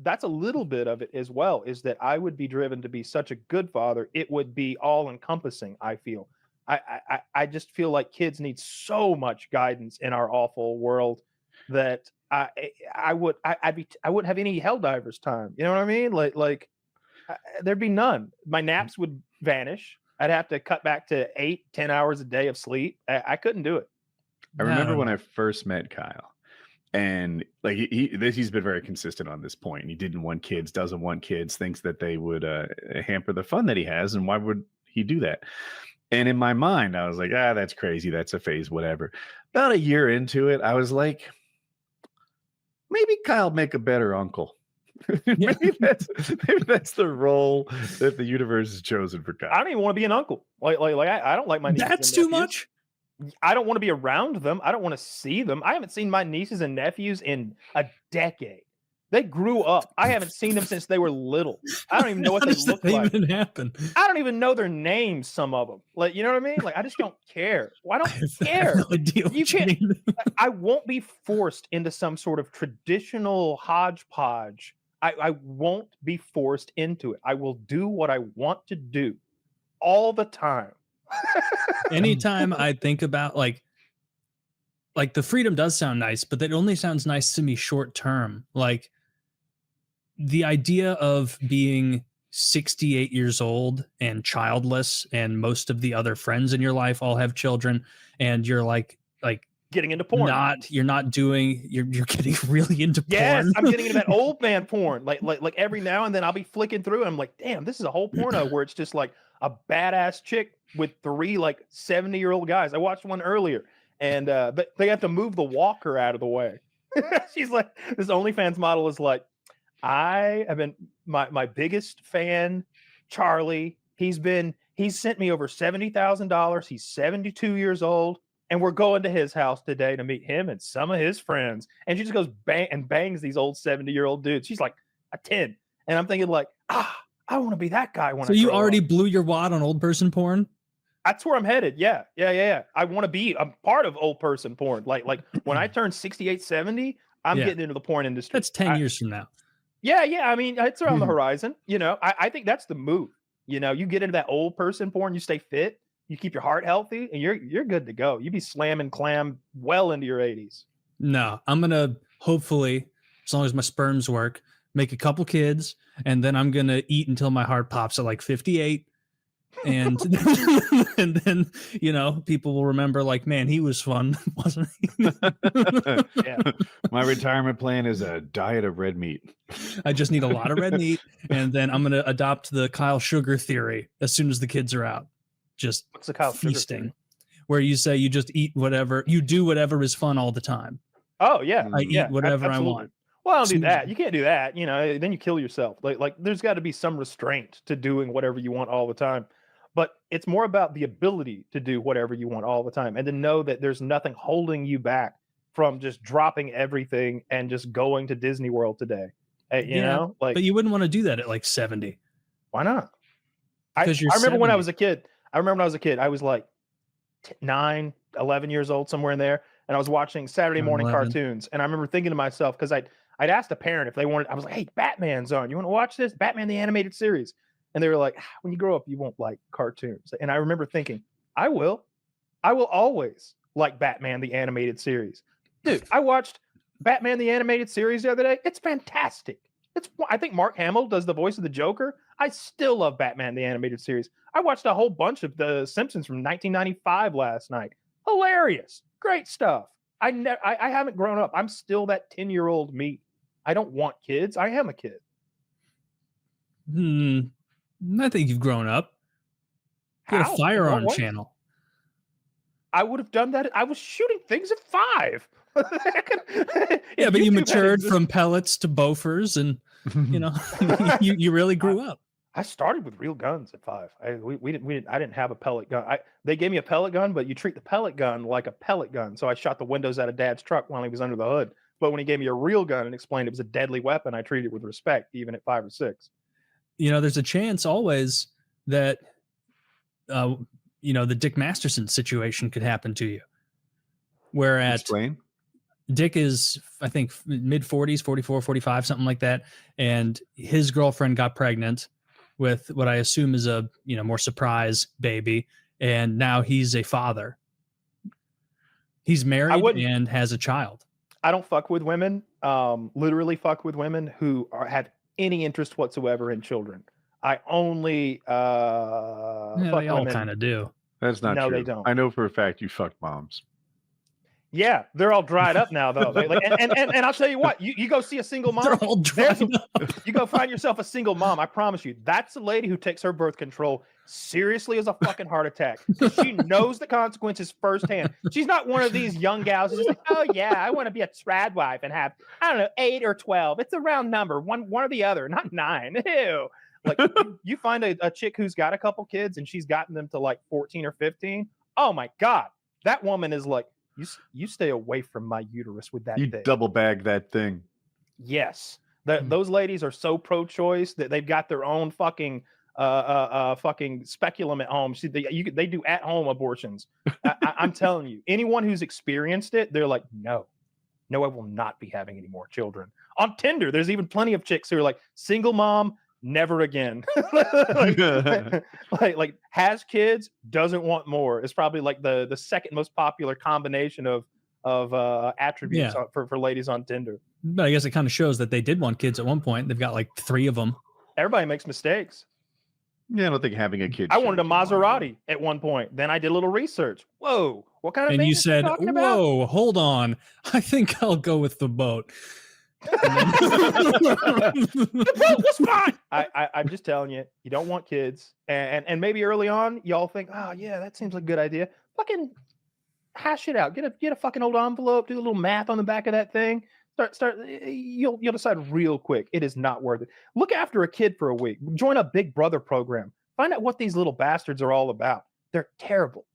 that's a little bit of it as well, is that I would be driven to be such a good father. It would be all encompassing. I feel I just feel like kids need so much guidance in our awful world that I wouldn't have any hell divers time. You know what I mean? There'd be none. My naps would vanish. I'd have to cut back to 8-10 hours a day of sleep. I couldn't do it. I remember when I first met Kyle, and like he's been very consistent on this point. He didn't want kids, doesn't want kids, thinks that they would hamper the fun that he has, and why would he do that? And in my mind, I was like, that's crazy. That's a phase, whatever. About a year into it, I was like, maybe Kyle'd make a better uncle. maybe that's the role that the universe has chosen for Kyle. I don't even want to be an uncle. I don't like my nieces. That's too much. I don't want to be around them. I don't want to see them. I haven't seen my nieces and nephews in a decade. They grew up. I haven't seen them since they were little. I don't even know what they look like. Even happen? I don't even know their names, some of them. Like, you know what I mean? Like, I just don't care. Well, I don't care. I have no idea you can't. I won't be forced into some sort of traditional hodgepodge. I won't be forced into it. I will do what I want to do all the time. Anytime I think about like the freedom does sound nice, but that only sounds nice to me short term. Like the idea of being 68 years old and childless, and most of the other friends in your life all have children, and you're like getting into porn. You're getting really into porn. Yes, I'm getting into that old man porn. Like every now and then I'll be flicking through and I'm like, damn, this is a whole porno where it's just like a badass chick with 3 like 70-year-old guys. I watched one earlier, and but they have to move the walker out of the way. She's like, this OnlyFans model is like, I have been my biggest fan, Charlie. He's sent me over $70,000. He's 72 years old. And we're going to his house today to meet him and some of his friends. And she just goes bangs these old 70-year-old dudes. She's like a 10. And I'm thinking like, I want to be that guy. So you already blew your wad on old person porn? That's where I'm headed. Yeah. I want to be a part of old person porn. Like when I turn 68, 70, I'm getting into the porn industry. That's 10 years from now. Yeah. I mean, it's around the horizon. You know, I think that's the move. You know, you get into that old person porn, you stay fit. You keep your heart healthy, and you're good to go. You be slamming clam well into your 80s. No, I'm gonna hopefully, as long as my sperms work, make a couple kids, and then I'm gonna eat until my heart pops at like 58, and and then people will remember like, man, he was fun, wasn't he? Yeah. My retirement plan is a diet of red meat. I just need a lot of red meat, and then I'm gonna adopt the Kyle Sugar theory as soon as the kids are out. Just what's the Kyle feasting, where you say you just eat whatever, you do whatever is fun all the time. Oh yeah, I eat whatever absolutely. I want. Well, I don't do that. You can't do that. You know, then you kill yourself. Like there's got to be some restraint to doing whatever you want all the time. But it's more about the ability to do whatever you want all the time, and to know that there's nothing holding you back from just dropping everything and just going to Disney World today. You know, like, but you wouldn't want to do that at like 70. Why not? Because I remember when I was a kid. I was like 9, 11 years old, somewhere in there. And I was watching Saturday morning 11. cartoons. And I remember thinking to myself, because I'd asked a parent if they wanted, I was like, hey, Batman's on. You want to watch this? Batman, the animated series. And they were like, when you grow up, you won't like cartoons. And I remember thinking, I will always like Batman, the animated series. Dude, I watched Batman, the animated series the other day. It's fantastic. I think Mark Hamill does the voice of the Joker. I still love Batman, the animated series. I watched a whole bunch of The Simpsons from 1995 last night. Hilarious. Great stuff. I haven't grown up. I'm still that 10-year-old me. I don't want kids. I am a kid. I think you've grown up. You got a firearm channel. I would have done that. I was shooting things at 5. Yeah, but you matured from pellets to Bofors, and you really grew up. I started with real guns at 5. I didn't have a pellet gun. They gave me a pellet gun, but you treat the pellet gun like a pellet gun. So I shot the windows out of Dad's truck while he was under the hood. But when he gave me a real gun and explained it was a deadly weapon, I treated it with respect, even at 5 or 6. There's a chance always that the Dick Masterson situation could happen to you. Whereas explain. Dick is, I think, mid 40s, 44, 45, something like that. And his girlfriend got pregnant with what I assume is a, more surprise baby. And now he's a father. He's married and has a child. I don't fuck with women, literally fuck with women who have any interest whatsoever in children. I only fuck they all women. kind of do. That's not No, true. they don't. I know for a fact you fucked moms. Yeah, they're all dried up now, though. And I'll tell you what, you go see a single mom. They're all dried up. You go find yourself a single mom. I promise you, that's a lady who takes her birth control seriously as a fucking heart attack. She knows the consequences firsthand. She's not one of these young gals who's like, oh yeah, I want to be a trad wife and have, I don't know, 8 or 12. It's a round number, one or the other, not 9. Ew. Like you find a chick who's got a couple kids and she's gotten them to like 14 or 15. Oh my God, that woman is like, you stay away from my uterus with that thing. You double bag that thing. Yes. Those ladies are so pro-choice that they've got their own fucking speculum at home. See, they do at-home abortions. I'm telling you, anyone who's experienced it, they're like, no, I will not be having any more children. On Tinder, there's even plenty of chicks who are like, single mom, never again. like has kids, doesn't want more. It's probably like the second most popular combination of attributes for ladies on Tinder. But I guess it kind of shows that they did want kids at one point. They've got like 3 of them. Everybody makes mistakes. Yeah, I don't think having a kid. I wanted a Maserati at one point. Then I did a little research. Whoa, what kind of? And you said, "Whoa, about? Hold on. I think I'll go with the boat." The boat was fine. I'm just telling you, you don't want kids, and maybe early on y'all think, oh yeah, that seems like a good idea. Fucking hash it out. Get a fucking old envelope. Do a little math on the back of that thing. Start. You'll decide real quick. It is not worth it. Look after a kid for a week. Join a Big Brother program. Find out what these little bastards are all about. They're terrible,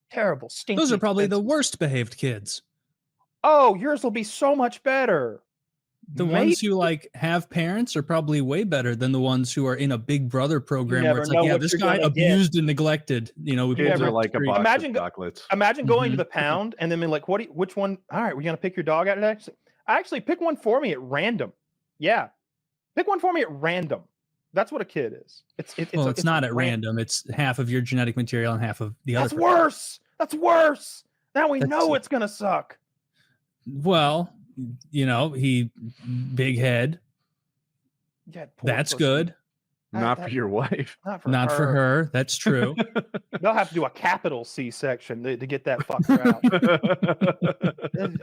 stinky. Those are probably the worst behaved kids. Oh, yours will be so much better. The ones who like have parents are probably way better than the ones who are in a Big Brother program where it's like, yeah, this guy abused and neglected. We kids are like a box of chocolates. Imagine going to the pound and then being like, which one? All right, we're gonna pick your dog out today. Actually, pick one for me at random. Yeah, pick one for me at random. That's what a kid is. It's not at random. It's half of your genetic material and half of the other. That's worse. That's worse. Now we know it's gonna suck. Well, he big head. Yeah, that's good. Not for your wife. Not for her. That's true. They'll have to do a capital C-section to get that fucker out.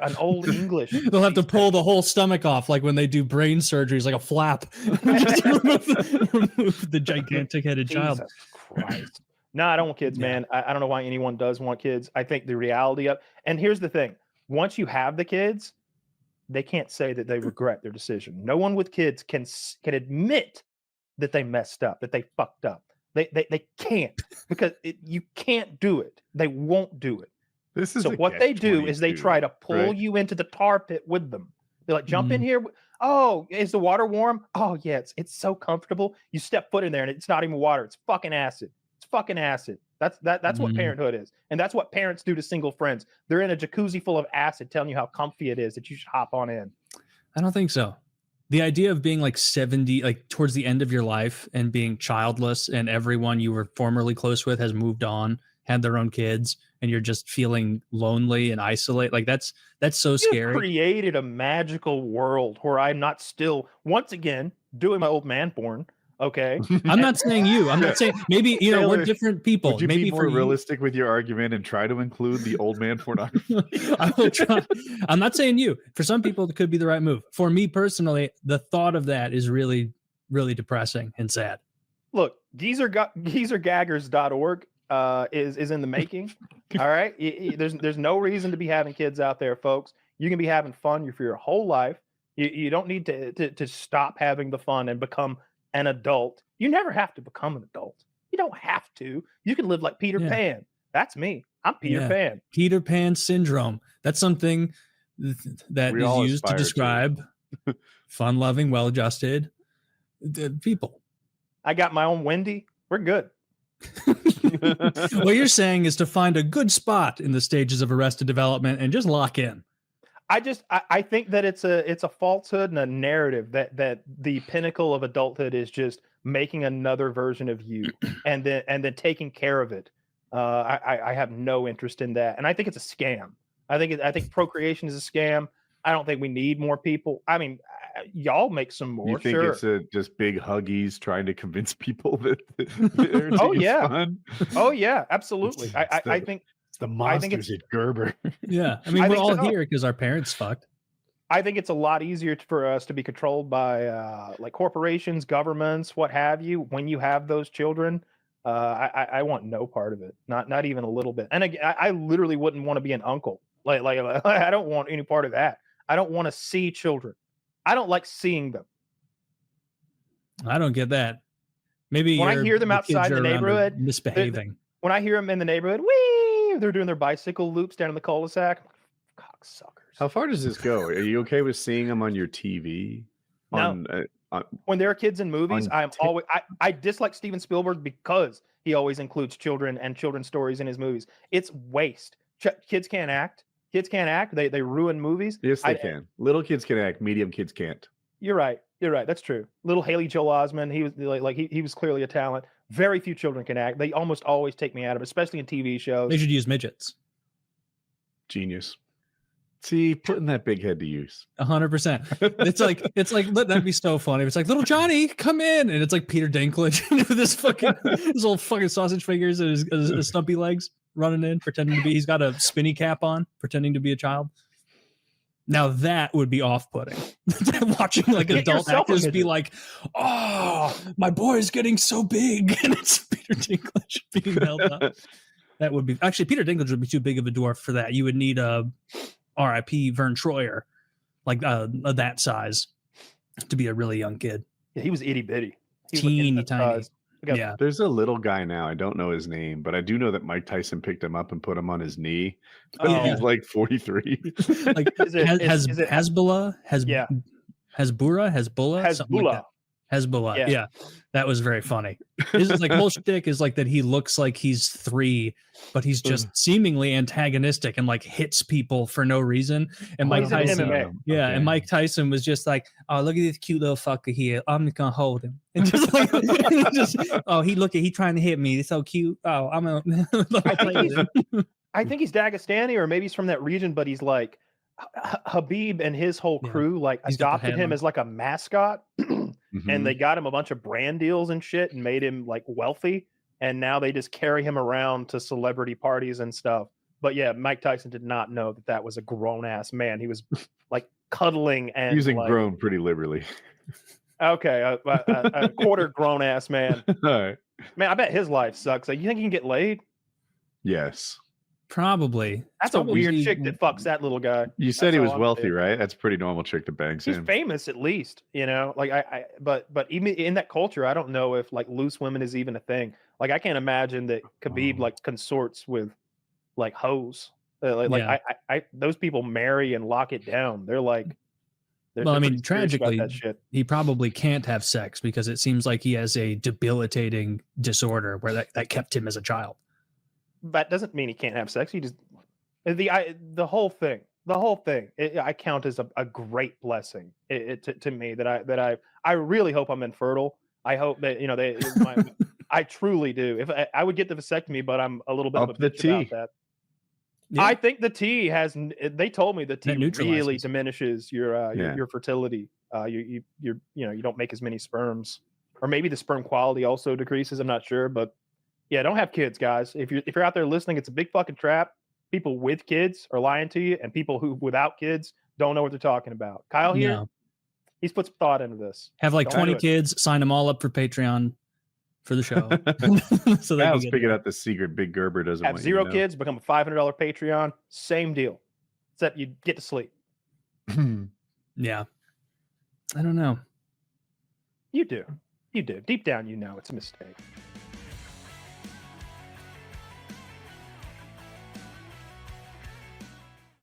An old English. They'll have to pull the whole stomach off, like when they do brain surgeries, like a flap. Just remove the gigantic headed child. Jesus Christ. No, I don't want kids, man. I don't know why anyone does want kids. I think the reality of, and here's the thing: once you have the kids, they can't say that they regret their decision. No one with kids can admit that they messed up, that they fucked up. They can't, because you can't do it. They won't do it. This is so what they do is they try to pull you into the tar pit with them. They're like, jump in here. Oh, is the water warm? Oh yeah, it's so comfortable. You step foot in there and it's not even water. It's fucking acid. It's fucking acid. That's what parenthood is. And that's what parents do to single friends. They're in a jacuzzi full of acid telling you how comfy it is that you should hop on in. I don't think so. The idea of being like 70, like towards the end of your life and being childless and everyone you were formerly close with has moved on, had their own kids, and you're just feeling lonely and isolated. Like that's so scary. You created a magical world where I'm not still, once again, doing my old man porn. Okay. I'm not saying you. I'm not saying maybe Taylor, we're different people. Would you maybe be more realistic with your argument and try to include the old man pornography? I will try. I'm not saying you. For some people, it could be the right move. For me personally, the thought of that is really, really depressing and sad. Look, geezergaggers.org is in the making. All right. There's no reason to be having kids out there, folks. You can be having fun for your whole life. You don't need to stop having the fun and become an adult. You never have to become an adult. You don't have to. You can live like Peter Pan. That's me. I'm Peter Pan. Peter Pan syndrome. That's something that is used to describe fun-loving, well-adjusted people. I got my own Wendy. We're good. What you're saying is to find a good spot in the stages of Arrested Development and just lock in. I think that it's a falsehood and a narrative that the pinnacle of adulthood is just making another version of you and then taking care of it. I have no interest in that, and I think it's a scam. I think procreation is a scam. I don't think we need more people. I mean, y'all make some more. You think sure. it's just big huggies trying to convince people that parenting Oh, yeah. is fun? Oh yeah, absolutely. I think It's the monsters at Gerber. Yeah, I mean, I we're think all so. here because our parents fucked. I think it's a lot easier for us to be controlled by like corporations, governments, what have you. When you have those children, I want no part of it, not even a little bit. And again, I literally wouldn't want to be an uncle. Like I don't want any part of that. I don't want to see children. I don't like seeing them. I don't get that. Maybe When I hear them the kids outside are the around are neighborhood, misbehaving. When I hear them in the neighborhood, wee, they're doing their bicycle loops down in the cul-de-sac. Cocksuckers. How far does this go? Are you okay with seeing them on your TV? No. When there are kids in movies, I dislike Steven Spielberg because he always includes children and children's stories in his movies. It's waste. Kids can't act. Kids can't act. They ruin movies. Yes, they can. Little kids can act. Medium kids can't. You're right. That's true. Little Haley Joel Osment, he was he was clearly a talent. Very few children can act. They almost always take me out of it, especially in TV shows. They should use midgets. Genius. See, putting that big head to use. 100%. It's like that'd be so funny. It's like, little Johnny, come in, and it's like Peter Dinklage with his old fucking sausage fingers and his stumpy legs running in, pretending to be. He's got a spinny cap on, pretending to be a child. Now that would be off-putting. Watching like adult actors be like, "Oh, my boy's getting so big," and it's Peter Dinklage being held up. That would be actually Peter Dinklage would be too big of a dwarf for that. You would need a R.I.P. Vern Troyer, like that size, to be a really young kid. Yeah, he was itty bitty, teeny tiny. Yeah, there's a little guy now. I don't know his name, but I do know that Mike Tyson picked him up and put him on his knee. Oh, he's like 43. Like Hezbollah, Hezbollah. Yeah, that was very funny. His like whole shtick is like that he looks like he's 3, but he's just seemingly antagonistic and like hits people for no reason. And Mike Tyson, and Mike Tyson was just like, "Oh, look at this cute little fucker here. I'm just gonna hold him." And just like, he trying to hit me. It's so cute. Oh, I'm gonna play with him. I think he's Dagestani, or maybe he's from that region, but he's like Habib and his whole crew adopted him as like a mascot. And they got him a bunch of brand deals and shit and made him like wealthy. And now they just carry him around to celebrity parties and stuff. But yeah, Mike Tyson did not know that was a grown ass man. He was like cuddling and using grown pretty liberally. Okay, a quarter grown ass man. All right. Man, I bet his life sucks. Like, you think he can get laid? Yes. Probably. That's a weird chick that fucks that little guy. You said he was wealthy, right? That's a pretty normal chick to bang. He's famous, at least, you know. Like but even in that culture, I don't know if like loose women is even a thing. Like, I can't imagine that Khabib like consorts with like hoes. Those people marry and lock it down. They're like, well, I mean, tragically, he probably can't have sex because it seems like he has a debilitating disorder where that kept him as a child. That doesn't mean he can't have sex. He just the whole thing. I count as a great blessing to me that I really hope I'm infertile. I hope that I truly do. If I would get the vasectomy, but I'm a little bit of a bitch about that. Yeah. I think the tea has. They told me the tea really diminishes your fertility. You don't make as many sperms, or maybe the sperm quality also decreases. I'm not sure, but. Yeah, don't have kids, guys. If you're out there listening, it's a big fucking trap. People with kids are lying to you, and people who without kids don't know what they're talking about. Kyle here, he's put some thought into this. Have like 20 kids, sign them all up for Patreon for the show. So Kyle's picking out the secret Big Gerber doesn't have 0 kids, become a $500 Patreon, same deal. Except you get to sleep. Yeah. I don't know. You do. Deep down, you know it's a mistake.